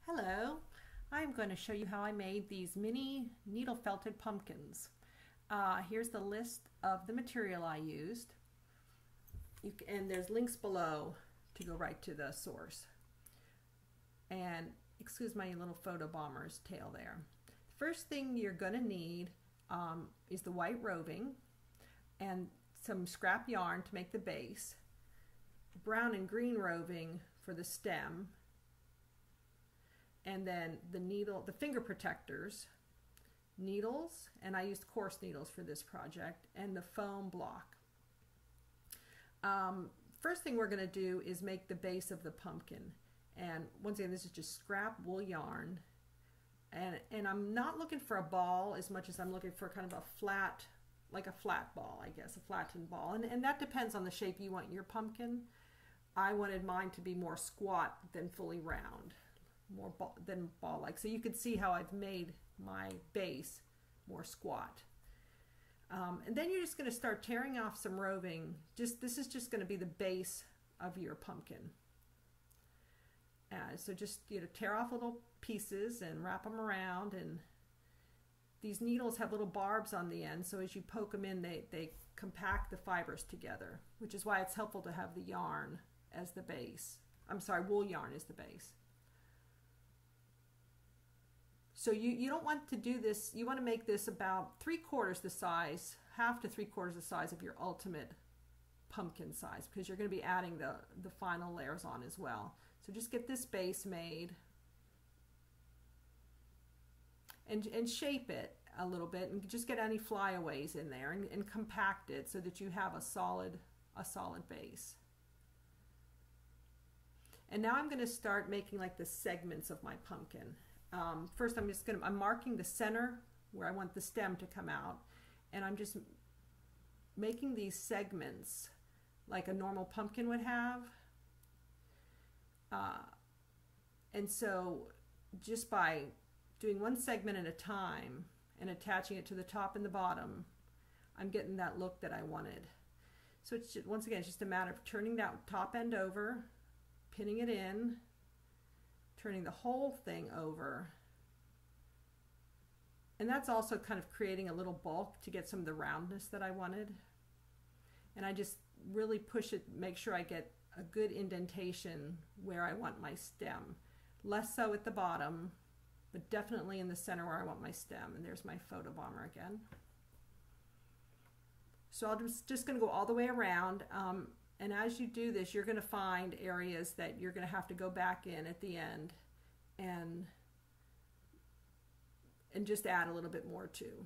Hello, I'm going to show you how I made these mini needle felted pumpkins. Here's the list of the material I used, and there's links below to go right to the source. And excuse my little photo bomber's tail there. The first thing you're going to need is the white roving and some scrap yarn to make the base, brown and green roving for the stem, and then the finger protectors, needles, and I used coarse needles for this project, and the foam block. First thing we're going to do is make the base of the pumpkin, and once again this is just scrap wool yarn, and I'm not looking for a ball as much as I'm looking for kind of a flat, like a flat ball, I guess, a flattened ball, and that depends on the shape you want your pumpkin. I wanted mine to be more squat than fully round, more than ball-like. So you can see how I've made my base more squat. And then you're just going to start tearing off some roving. This is just going to be the base of your pumpkin. So just tear off little pieces and wrap them around. And these needles have little barbs on the end, so as you poke them in, they compact the fibers together, which is why it's helpful to have the yarn as the base. I'm sorry, wool yarn is the base. So you don't want to do this, you want to make this about 3/4 the size, half to 3/4 the size of your ultimate pumpkin size, because you're going to be adding the final layers on as well. So just get this base made and shape it a little bit, and just get any flyaways in there and compact it so that you have a solid base. And now I'm going to start making like the segments of my pumpkin. First I'm marking the center where I want the stem to come out, and I'm just making these segments like a normal pumpkin would have. And so just by doing one segment at a time and attaching it to the top and the bottom, I'm getting that look that I wanted. So it's just, once again, it's just a matter of turning that top end over, pinning it in, turning the whole thing over, and that's also kind of creating a little bulk to get some of the roundness that I wanted. And I just really push it, make sure I get a good indentation where I want my stem, less so at the bottom, but definitely in the center where I want my stem. And there's my photo bomber again. So I'm just going to go all the way around. And as you do this, you're going to find areas that you're going to have to go back in at the end and just add a little bit more to.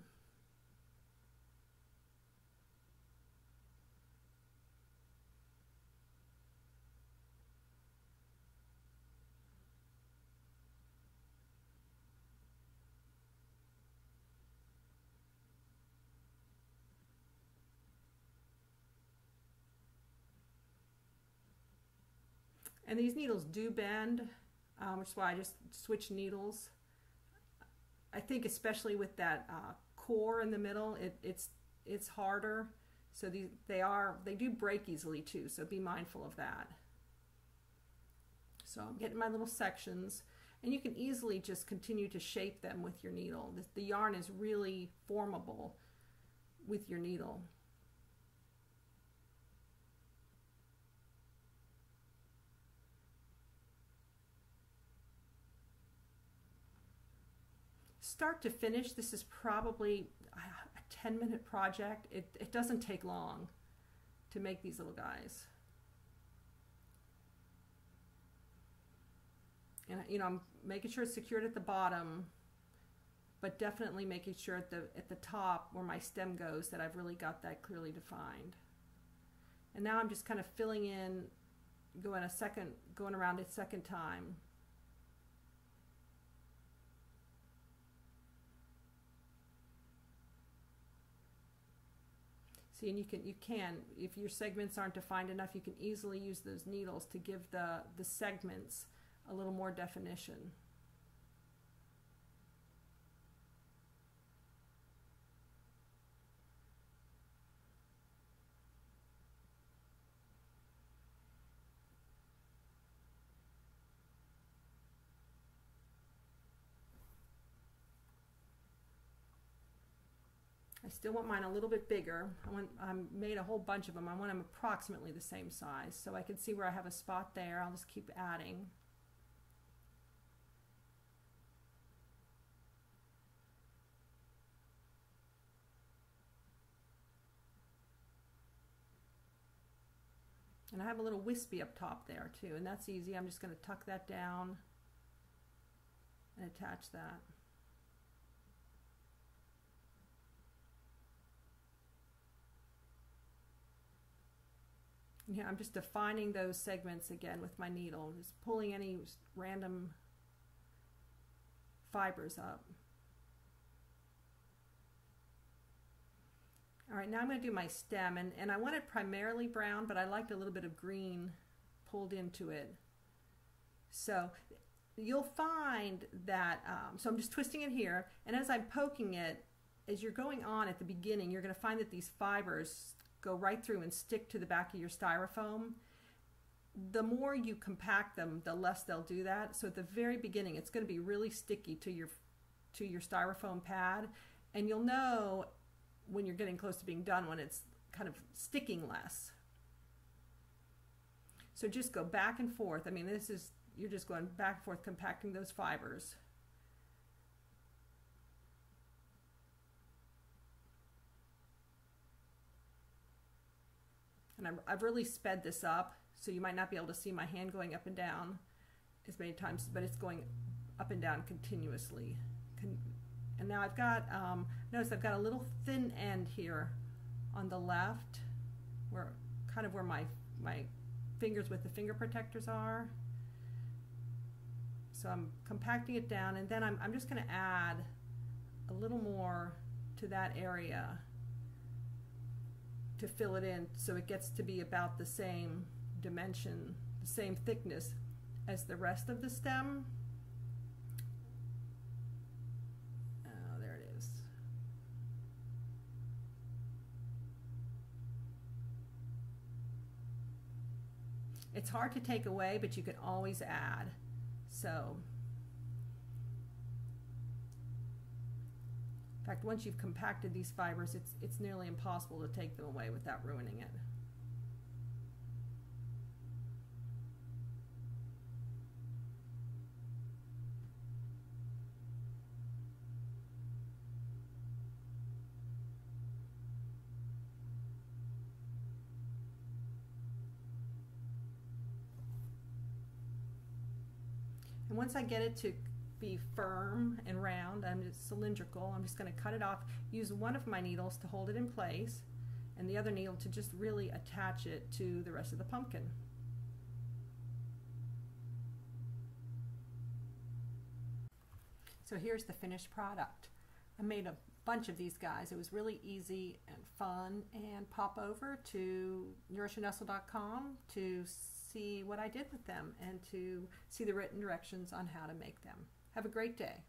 And these needles do bend, which is why I just switch needles. I think especially with that core in the middle, it's harder. So they do break easily too, so be mindful of that. So I'm getting my little sections, and you can easily just continue to shape them with your needle. The yarn is really formable with your needle. Start to finish, this is probably a 10-minute project. It doesn't take long to make these little guys. And I'm making sure it's secured at the bottom, but definitely making sure at the top where my stem goes that I've really got that clearly defined. And now I'm just kind of filling in, going around a second time. See, and you can, if your segments aren't defined enough, you can easily use those needles to give the segments a little more definition. still want mine a little bit bigger. I made a whole bunch of them. I want them approximately the same size. So I can see where I have a spot there. I'll just keep adding. And I have a little wispy up top there too, and that's easy. I'm just going to tuck that down and attach that. Yeah, I'm just defining those segments again with my needle, just pulling any random fibers up. All right, now I'm going to do my stem, and I want it primarily brown, but I liked a little bit of green pulled into it. So you'll find that, so I'm just twisting it here, and as I'm poking it, as you're going on at the beginning, you're going to find that these fibers go right through and stick to the back of your styrofoam. The more you compact them, the less they'll do that. So at the very beginning, it's going to be really sticky to your styrofoam pad, and you'll know when you're getting close to being done when it's kind of sticking less. So just go back and forth. I mean, you're just going back and forth compacting those fibers. And I've really sped this up, so you might not be able to see my hand going up and down as many times, but it's going up and down continuously. And now I've got, notice I've got a little thin end here on the left, where my fingers with the finger protectors are. So I'm compacting it down, and then I'm just going to add a little more to that area to fill it in, so it gets to be about the same dimension, the same thickness as the rest of the stem. Oh, there it is. It's hard to take away, but you can always add. So, in fact, once you've compacted these fibers, it's nearly impossible to take them away without ruining it. And once I get it to be firm and round, I'm just cylindrical, I'm just going to cut it off, use one of my needles to hold it in place, and the other needle to just really attach it to the rest of the pumpkin. So here's the finished product. I made a bunch of these guys. It was really easy and fun, and pop over to nourishandnestle.com to see what I did with them and to see the written directions on how to make them. Have a great day.